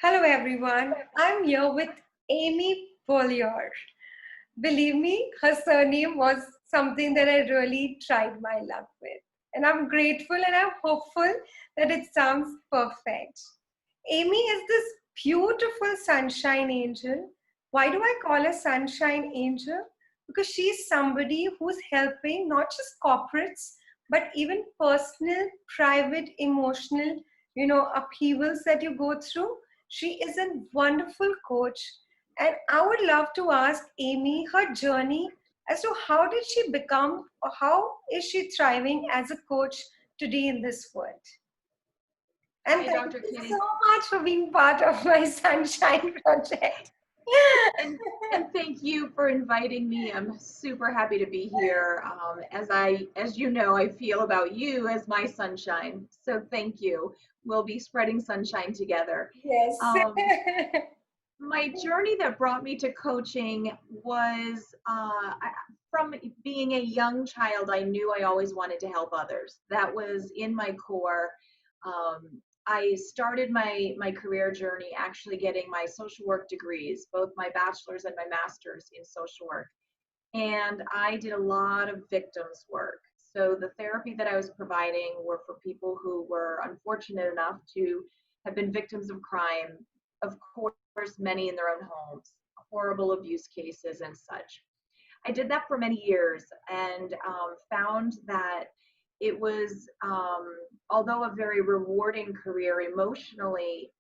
Hello everyone, I'm here with Amy Beaulieu. Believe me, her surname was something that I really tried my luck with. And I'm grateful and I'm hopeful that it sounds perfect. Amy is this beautiful sunshine angel. Why do I call her sunshine angel? Because she's somebody who's helping not just corporates, but even personal, private, emotional, upheavals that you go through. She is a wonderful coach. And I would love to ask Amy her journey as to how did she become or how is she thriving as a coach today in this world. And Hi, thank Dr. you so Kiitty. much for being part of my Sunshine Project. And and thank you for inviting me. I'm super happy to be here. As you know, I feel about you as my sunshine. So thank you. We'll be spreading sunshine together. Yes. Um, my journey that brought me to coaching was from being a young child. I knew I always wanted to help others. That was in my core. I started my career journey actually getting my social work degrees, both my bachelor's and my master's in social work. And I did a lot of victims work. So the therapy that I was providing were for people who were unfortunate enough to have been victims of crime, of course, many in their own homes, horrible abuse cases and such. I did that for many years and found that it was, although a very rewarding career emotionally,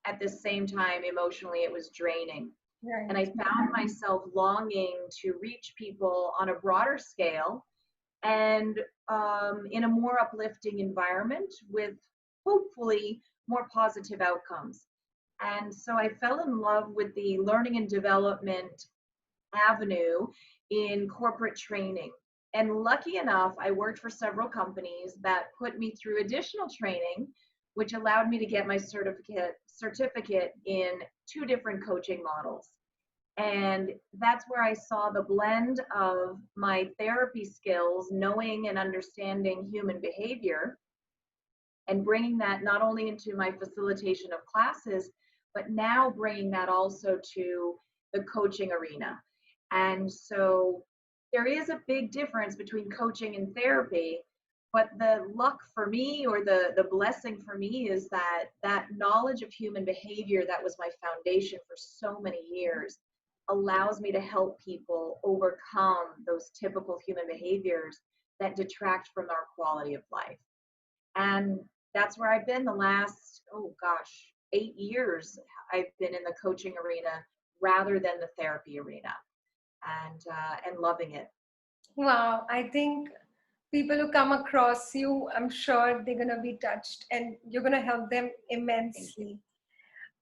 at the same time, emotionally, it was draining. And Right. I found myself longing to reach people on a broader scale and in a more uplifting environment with hopefully more positive outcomes. And so I fell in love with the learning and development avenue in corporate training. And lucky enough, I worked for several companies that put me through additional training, which allowed me to get my certificate in two different coaching models. And that's where I saw the blend of my therapy skills, knowing and understanding human behavior, and bringing that not only into my facilitation of classes, but now bringing that also to the coaching arena. And so there is a big difference between coaching and therapy, but the luck for me, or the blessing for me, is that that knowledge of human behavior that was my foundation for so many years allows me to help people overcome those typical human behaviors that detract from our quality of life. And that's where I've been the last, oh gosh, 8 years. I've been in the coaching arena rather than the therapy arena, and loving it. Wow. I think people who come across you, I'm sure they're going to be touched and you're going to help them Thank you. immensely.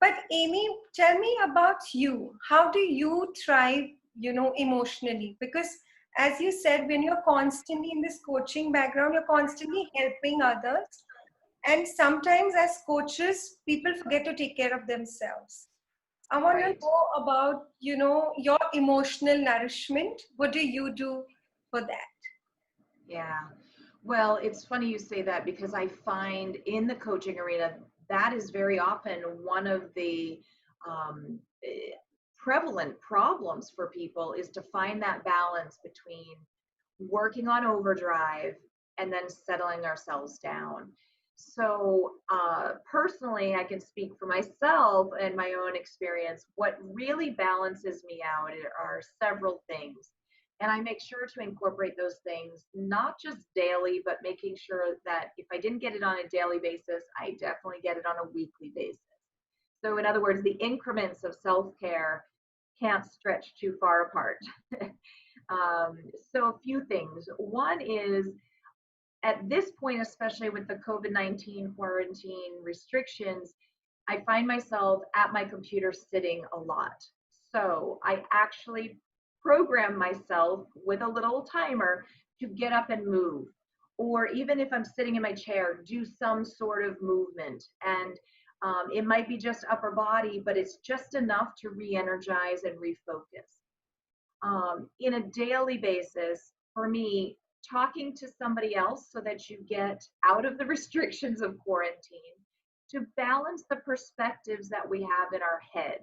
But Amy, tell me about you. How do you thrive, emotionally? Because as you said, when you're constantly in this coaching background, you're constantly helping others. And sometimes as coaches, people forget to take care of themselves. I want to Right. know about, your emotional nourishment. What do you do for that? Yeah. Well, it's funny you say that because I find in the coaching arena that is very often one of the um, eh, prevalent problems for people, is to find that balance between working on overdrive and then settling ourselves down. So, personally, I can speak for myself and my own experience. What really balances me out are several things. And I make sure to incorporate those things, not just daily, but making sure that if I didn't get it on a daily basis, I definitely get it on a weekly basis. So, in other words, the increments of self care can't stretch too far apart. Um, so a few things. One is, at this point, especially with the COVID-19 quarantine restrictions, I find myself at my computer sitting a lot. So I actually program myself with a little timer to get up and move. Or even if I'm sitting in my chair, do some sort of movement. And it might be just upper body, but it's just enough to re energize and refocus. In a daily basis, for me, talking to somebody else so that you get out of the restrictions of quarantine, to balance the perspectives that we have in our head.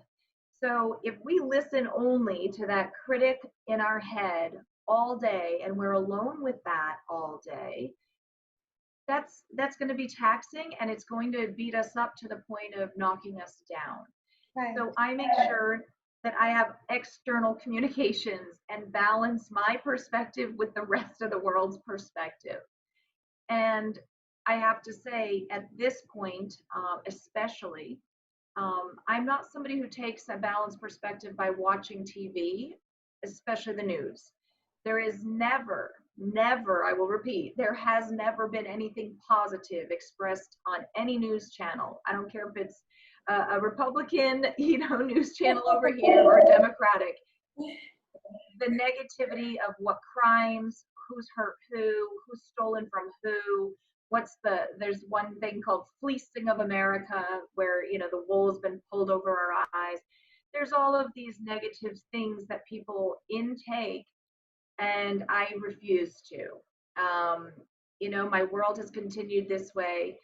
So if we listen only to that critic in our head all day and we're alone with that all day, that's going to be taxing, and it's going to beat us up to the point of knocking us down. Right. So I make sure that I have external communications and balance my perspective with the rest of the world's perspective. And I have to say, at this point, especially, I'm not somebody who takes a balanced perspective by watching TV, especially the news. There is never, I will repeat, there has never been anything positive expressed on any news channel. I don't care if it's a Republican, news channel over here or a Democratic. The negativity of what crimes, who's hurt who's stolen from who, there's one thing called fleecing of America, where, the wool has been pulled over our eyes. There's all of these negative things that people intake, and I refuse to. My world has continued this way.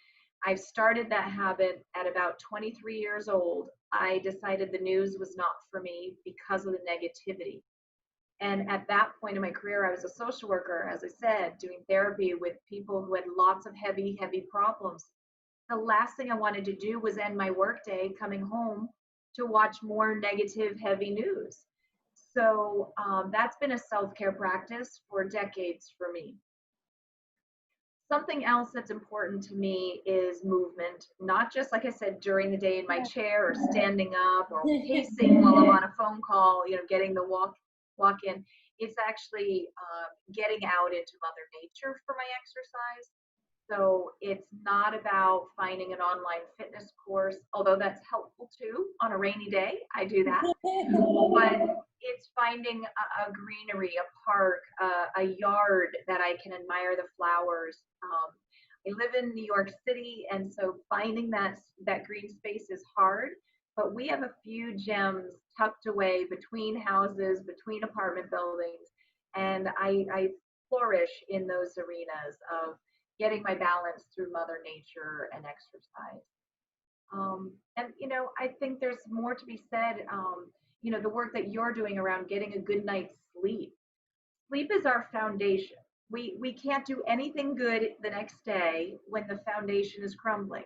I've started that habit at about 23 years old. I decided the news was not for me because of the negativity. And at that point in my career, I was a social worker, as I said, doing therapy with people who had lots of heavy, heavy problems. The last thing I wanted to do was end my workday coming home to watch more negative, heavy news. So that's been a self-care practice for decades for me. Something else that's important to me is movement, not just, like I said, during the day in my chair or standing up or pacing while I'm on a phone call, getting the walk in. It's actually getting out into Mother Nature for my exercise. So it's not about finding an online fitness course, although that's helpful too. On a rainy day, I do that. But it's finding a greenery, a park, a yard that I can admire the flowers. I live in New York City, and so finding that green space is hard. But we have a few gems tucked away between houses, between apartment buildings, and I flourish in those arenas of getting my balance through Mother Nature and exercise. And I think there's more to be said. The work that you're doing around getting a good night's sleep. Sleep is our foundation. We can't do anything good the next day when the foundation is crumbling.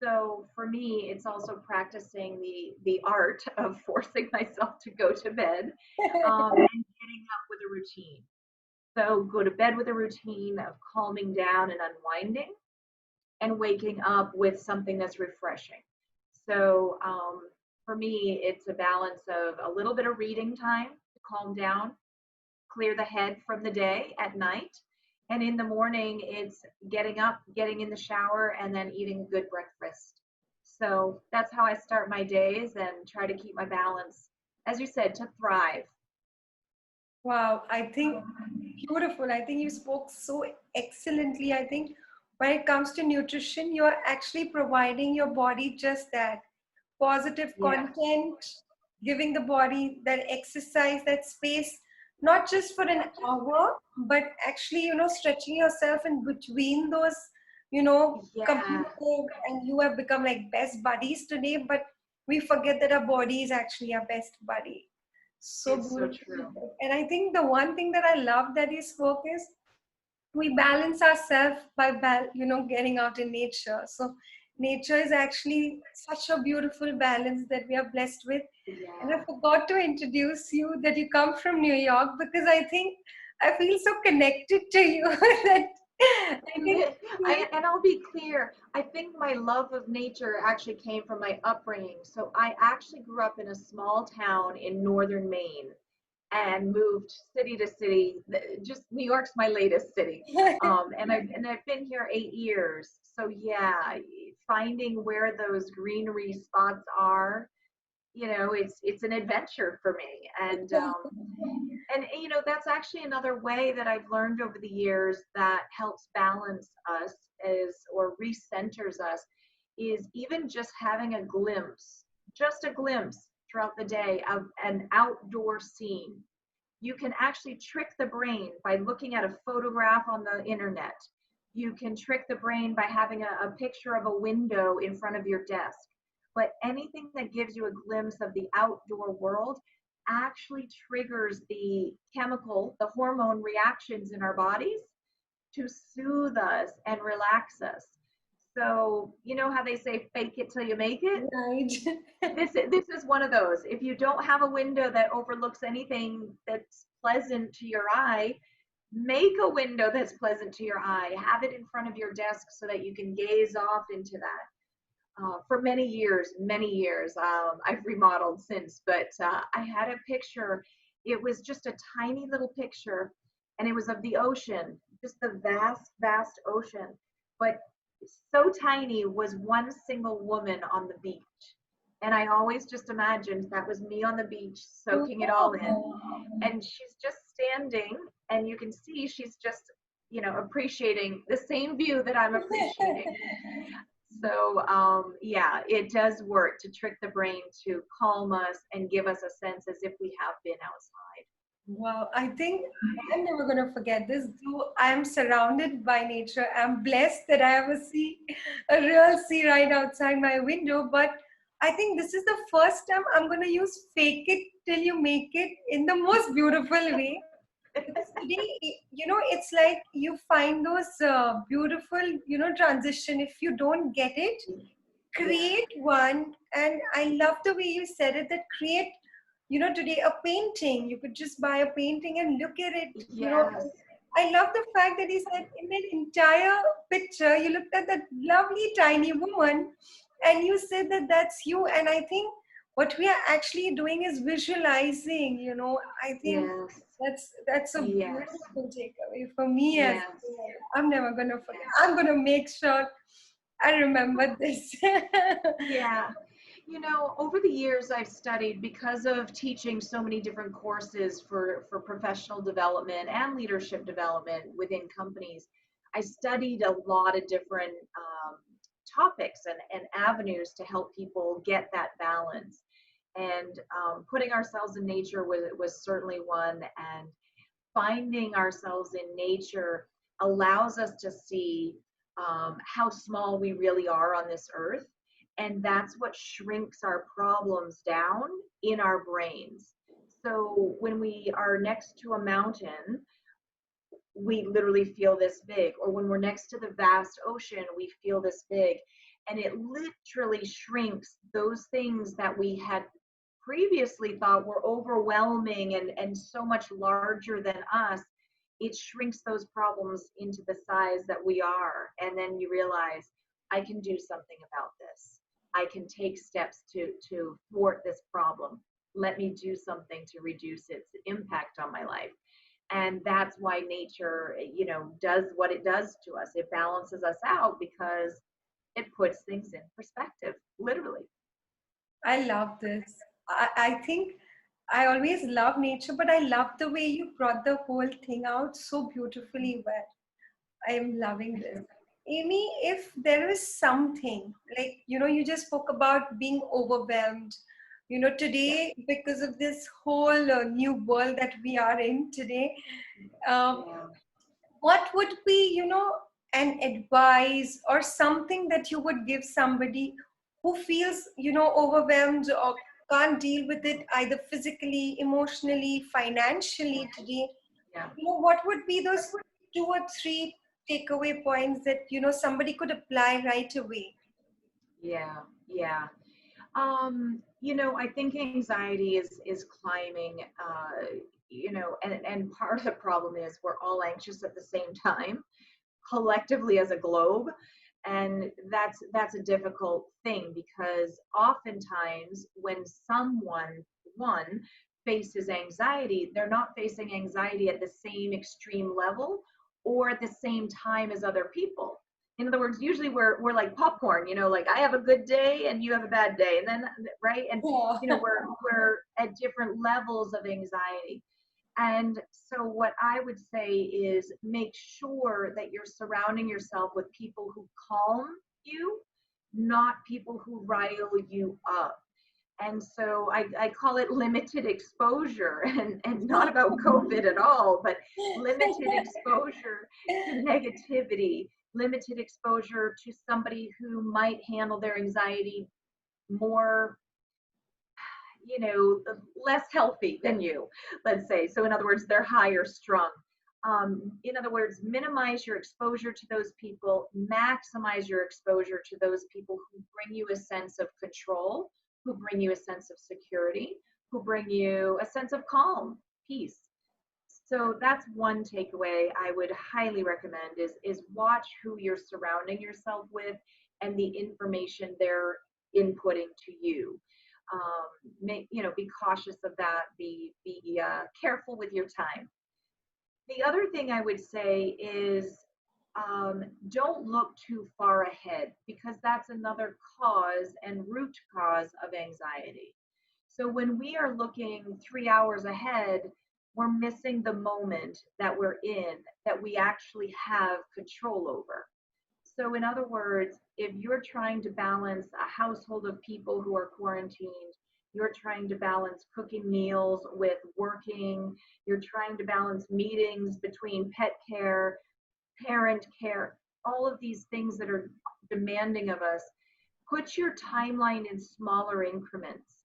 So for me, it's also practicing the art of forcing myself to go to bed and getting up with a routine. So go to bed with a routine of calming down and unwinding, and waking up with something that's refreshing. So for me, it's a balance of a little bit of reading time to calm down, clear the head from the day at night. And in the morning, it's getting up, getting in the shower, and then eating a good breakfast. So that's how I start my days and try to keep my balance, as you said, to thrive. Wow, I think beautiful. I think you spoke so excellently. I think when it comes to nutrition, you're actually providing your body just that positive Yeah. content, giving the body that exercise, that space, not just for an hour, but actually, stretching yourself in between those, Yeah, computer, and you have become like best buddies today, but we forget that our body is actually our best buddy. So it's so beautiful. true. And I think the one thing that I love that you spoke is we balance ourselves by getting out in nature. So nature is actually such a beautiful balance that we are blessed with. And I Yeah. forgot to introduce you that you come from New York, because I think I feel so connected to you that I think And I'll be clear, I think my love of nature actually came from my upbringing. So I actually grew up in a small town in northern Maine and moved city to city. Just New York's my latest city. And I've been here 8 years. So yeah, finding where those greenery spots are, it's an adventure for me. And that's actually another way that I've learned over the years that helps balance us, is or recenters us, is even just having a glimpse, just a glimpse throughout the day of an outdoor scene. You can actually trick the brain by looking at a photograph on the internet, You can trick the brain by having a picture of a window in front of your desk. But anything that gives you a glimpse of the outdoor world actually triggers the chemical, the hormone reactions in our bodies to soothe us and relax us. So, you know how they say fake it till you make it? Right. This is one of those. If you don't have a window that overlooks anything that's pleasant to your eye, make a window that's pleasant to your eye. Have it in front of your desk so that you can gaze off into that. For many years, I've remodeled since, but I had a picture. It was just a tiny little picture, and it was of the ocean, just the vast, vast ocean. But so tiny was one single woman on the beach. And I always just imagined that was me on the beach, soaking it all in. And she's just standing, and you can see she's just, appreciating the same view that I'm appreciating. So, yeah, it does work to trick the brain to calm us and give us a sense as if we have been outside. Wow, I think I'm never going to forget this. Though I'm surrounded by nature, I'm blessed that I have a real sea right outside my window. But I think this is the first time I'm going to use fake it till you make it in the most beautiful way. Because today, it's like you find those beautiful, transition. If you don't get it, Yeah. create one. And I love the way you said it, that create, today a painting. You could just buy a painting and look at it. Yes. I love the fact that he said in that entire picture, you looked at that lovely tiny woman and you said that that's you. And I think what we are actually doing is visualizing. I think Yes. that's a Yes. beautiful takeaway for me as Yes. well. I'm never gonna forget. Yes. I'm gonna make sure I remember this. Yeah. Over the years, I've studied because of teaching so many different courses for professional development and leadership development within companies. I studied a lot of different topics and avenues to help people get that balance. And putting ourselves in nature was certainly one. And finding ourselves in nature allows us to see how small we really are on this earth. And that's what shrinks our problems down in our brains. So when we are next to a mountain, we literally feel this big. Or when we're next to the vast ocean, we feel this big. And it literally shrinks those things that we had previously thought were overwhelming and so much larger than us. It shrinks those problems into the size that we are. And then you realize, I can do something about this. I can take steps to thwart this problem. Let me do something to reduce its impact on my life. And that's why nature, does what it does to us. It balances us out because it puts things in perspective, literally. I love this. I think I always love nature, but I love the way you brought the whole thing out so beautifully well. I am loving this. Amy, if there is something like, you just spoke about being overwhelmed, Yeah. today, because of this whole new world that we are in today, um, Yeah. what would be, an advice or something that you would give somebody who feels, overwhelmed or can't deal with it either physically, emotionally, financially today? Yeah. What would be those two or three takeaway points that, somebody could apply right away? Yeah. Yeah. I think anxiety is climbing, and part of the problem is we're all anxious at the same time, collectively as a globe. And that's a difficult thing because oftentimes when one faces anxiety, they're not facing anxiety at the same extreme level or at the same time as other people. In other words, usually we're like popcorn, like I have a good day and you have a bad day, and then right, and Yeah. we're at different levels of anxiety. And so, what I would say is make sure that you're surrounding yourself with people who calm you, not people who rile you up. And so I call it limited exposure, and not about COVID at all, but limited exposure to negativity limited exposure to somebody who might handle their anxiety more, less healthy than you, let's say. So in other words, they're higher strung. In other words, minimize your exposure to those people, maximize your exposure to those people who bring you a sense of control, who bring you a sense of security, who bring you a sense of calm, peace. So that's one takeaway I would highly recommend is watch who you're surrounding yourself with and the information they're inputting to you. Be cautious of that. Be careful with your time. The other thing I would say is don't look too far ahead, because that's another cause and root cause of anxiety. So when we are looking 3 hours ahead, we're missing the moment that we're in, that we actually have control over. So, in other words, if you're trying to balance a household of people who are quarantined, you're trying to balance cooking meals with working, you're trying to balance meetings between pet care, parent care, all of these things that are demanding of us, put your timeline in smaller increments.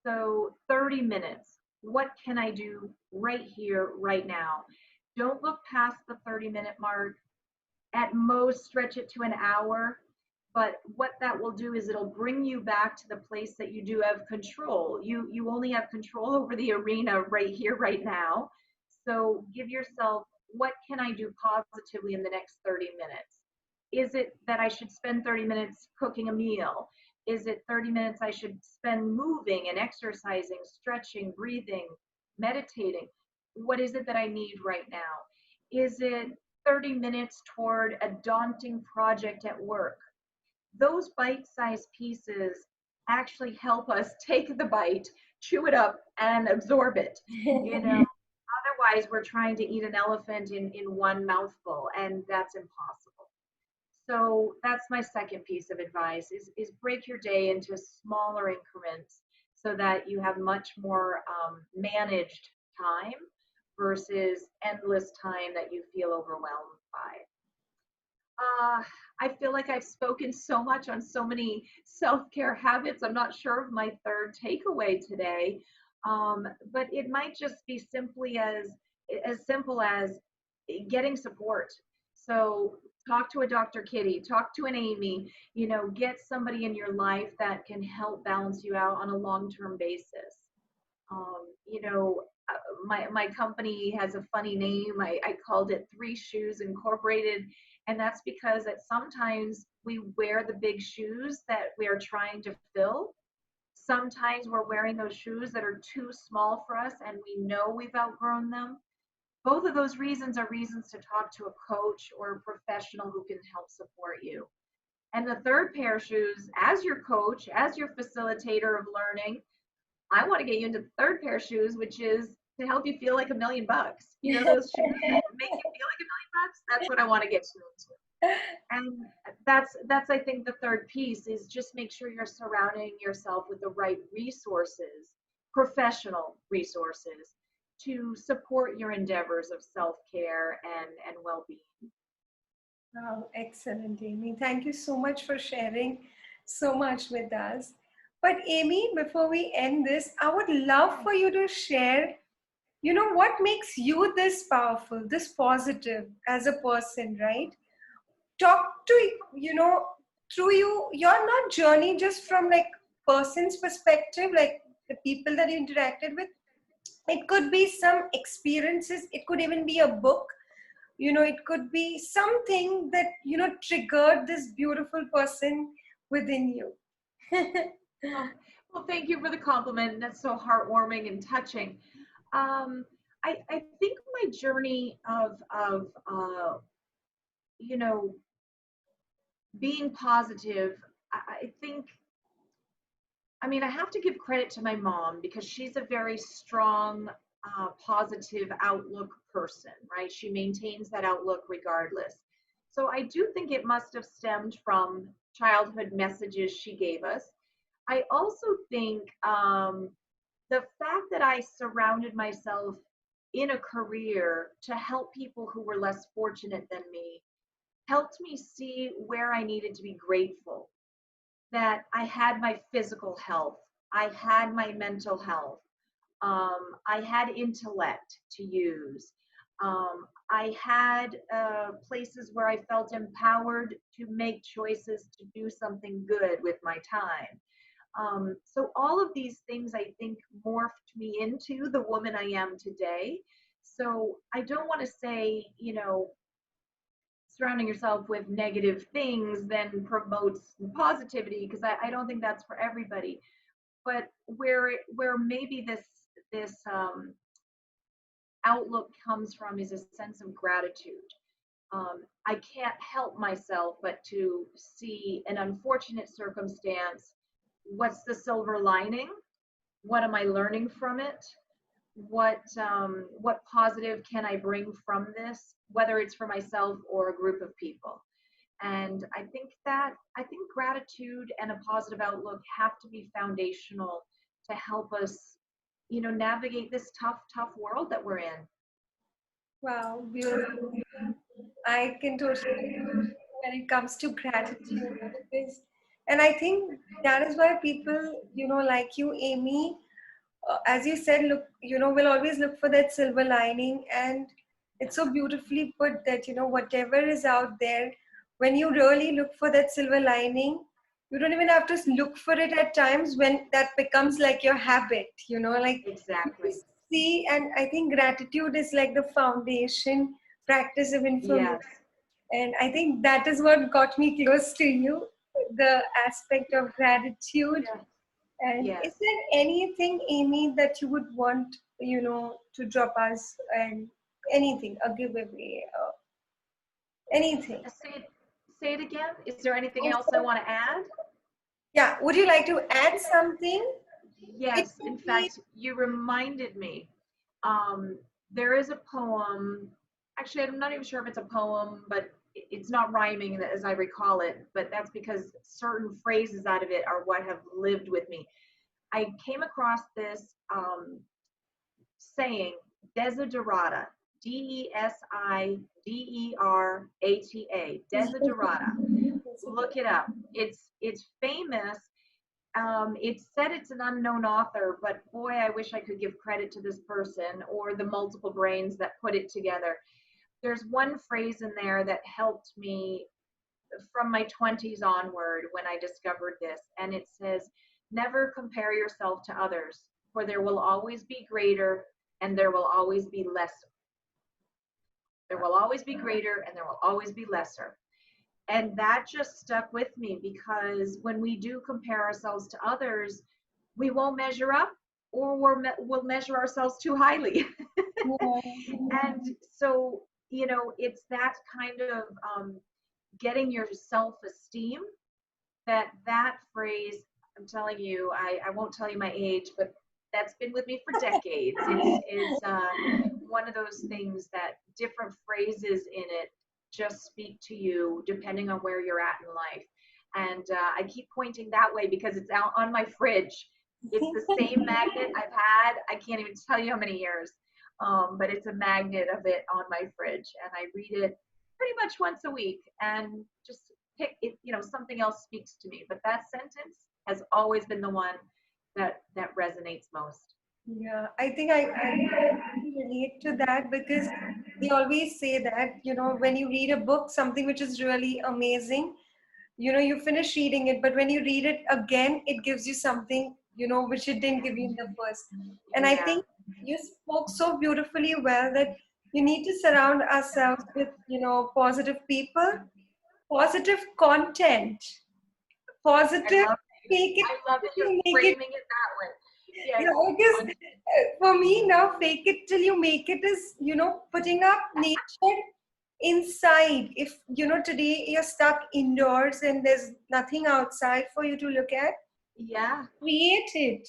So 30 minutes, what can I do right here, right now? Don't look past the 30-minute mark. At most, stretch it to an hour. But what that will do is it'll bring you back to the place that you do have control. You only have control over the arena right here, right now. So give yourself, what can I do positively in the next 30 minutes? Is it that I should spend 30 minutes cooking a meal? Is it 30 minutes I should spend moving and exercising, stretching, breathing, meditating? What is it that I need right now? Is it 30 minutes toward a daunting project at work? Those bite-sized pieces actually help us take the bite, chew it up, and absorb it. Otherwise, we're trying to eat an elephant in one mouthful, and that's impossible. So that's my second piece of advice is break your day into smaller increments so that you have much more managed time versus endless time that you feel overwhelmed by. Uh, I feel like I've spoken so much on so many self-care habits. I'm not sure of my third takeaway today, but it might just be simply as simple as getting support. So talk to a Dr. Kiitty, talk to an Amy. Get somebody in your life that can help balance you out on a long-term basis. Um, you know, my company has a funny name. I called it Three Shoes Incorporated, and that's because that sometimes we wear the big shoes that we are trying to fill. Sometimes we're wearing those shoes that are too small for us, and we know we've outgrown them. Both of those reasons are reasons to talk to a coach or a professional who can help support you. And the third pair of shoes, as your coach, as your facilitator of learning, I want to get you into the third pair of shoes, which is to help you feel like $1,000,000. Those shoes that make you feel like $1,000,000? That's what I want to get you into. And that's I think the third piece is just make sure you're surrounding yourself with the right resources, professional resources to support your endeavors of self-care and well-being. Wow, excellent, Amy. Thank you so much for sharing so much with us. But Amy, before we end this, I would love for you to share, what makes you this powerful, this positive as a person, right? Talk to, through your not journey just from like person's perspective, like the people that you interacted with. It could be some experiences, it could even be a book, it could be something that triggered this beautiful person within you. Oh, well, thank you for the compliment. That's so heartwarming and touching. I think my journey of you know being positive. I think, I mean, I have to give credit to my mom because she's a very strong, positive outlook person, right? She maintains that outlook regardless. So I do think it must have stemmed from childhood messages she gave us. I also think the fact that I surrounded myself in a career to help people who were less fortunate than me helped me see where I needed to be grateful, that I had my physical health, I had my mental health, I had intellect to use. I had places where I felt empowered to make choices to do something good with my time. So all of these things I think morphed me into the woman I am today. So I don't want to say, surrounding yourself with negative things then promotes positivity, because I don't think that's for everybody. But where maybe this outlook comes from is a sense of gratitude. I can't help myself but to see an unfortunate circumstance. What's the silver lining? What am I learning from it? What positive can I bring from this, whether it's for myself or a group of people? And I think gratitude and a positive outlook have to be foundational to help us, navigate this tough world that we're in. Wow, beautiful. I can totally agree when it comes to gratitude because, and I think that is why people, like you, Amy, as you said, look, we'll always look for that silver lining. And it's so beautifully put that, whatever is out there, when you really look for that silver lining, you don't even have to look for it at times when that becomes like your habit, like you Exactly. just see. And I think gratitude is like the foundation practice of information. Yes. And I think that is what got me close to you, the aspect of gratitude. Yeah. And is Yes. there anything, Amy, that you would want, to drop us, and anything, a giveaway, anything? Say it again. Is there anything else I Also, want to add? yeah, would you like to add something? It Yes. could In be, fact, you reminded me. Um, there is a poem. Actually, I'm not even sure if it's a poem, but it's not rhyming as I recall it. But that's because certain phrases out of it are what have lived with me. I came across this saying, desiderata, Desiderata, desiderata. Look it up. It's famous. It said it's an unknown author, but boy, I wish I could give credit to this person or the multiple brains that put it together. There's one phrase in there that helped me from my 20s onward when I discovered this, and it says, never compare yourself to others, for there will always be greater and there will always be lesser. There will always be greater and there will always be lesser. And that just stuck with me, because when we do compare ourselves to others, we won't measure up, or we'll measure ourselves too highly. And so, it's that kind of getting your self-esteem, that phrase, I'm telling you, I won't tell you my age, but that's been with me for decades. It's one of those things that different phrases in it just speak to you depending on where you're at in life. And I keep pointing that way because it's out on my fridge. It's the same magnet I've had, I can't even tell you how many years. But it's a magnet of it on my fridge, and I read it pretty much once a week, and just pick it, something else speaks to me. But that sentence has always been the one that resonates most. yeah, I think I relate to that because they always say that, when you read a book, something which is really amazing, you finish reading it, but when you read it again, it gives you something, which it didn't give you in the first. And I Yeah, think you spoke so beautifully well that you need to surround ourselves with, positive people, positive content, I positive, love make it, I love that you're you make it, framing it that way. Yes. because for me now, fake it till you make it is, putting up nature inside. If, today you're stuck indoors and there's nothing outside for you to look at, Yeah. create it.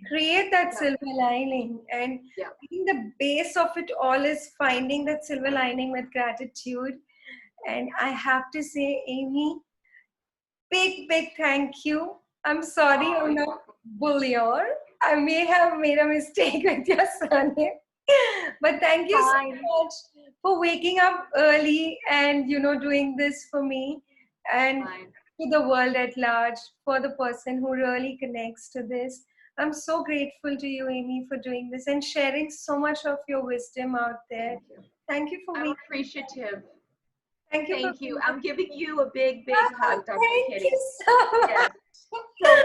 Create that Yeah. silver lining. And Yeah. I think the base of it all is finding that silver lining with gratitude. And I have to say, Amy, big thank you. I'm sorry Oh, I'm you're not welcome. Beaulieu. I may have made a mistake with your surname. But thank you so Fine. much for waking up early and doing this for me and Fine. to the world at large, for the person who really connects to this. I'm so grateful to you, Amy, for doing this and sharing so much of your wisdom out there. Thank you. Thank you for I'm being appreciative. thank you for Thank you. being I'm giving you a big, big oh, hug, Dr. thank Kiitty. you so Yes. much. So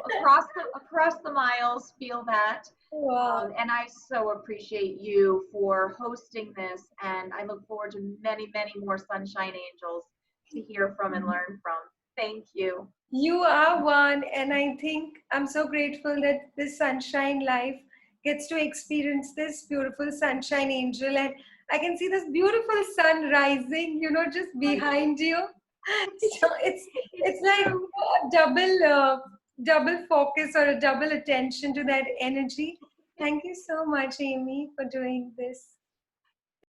across the miles, feel that. Wow. And I so appreciate you for hosting this. And I look forward to many, many more Sunshine Angels to hear from and learn from. Thank you. You are one, and I think I'm so grateful that this sunshine life gets to experience this beautiful sunshine angel, and I can see this beautiful sun rising, just behind you. So it's It's like true. a double focus or a double attention to that energy. Thank you so much, Amy, for doing this.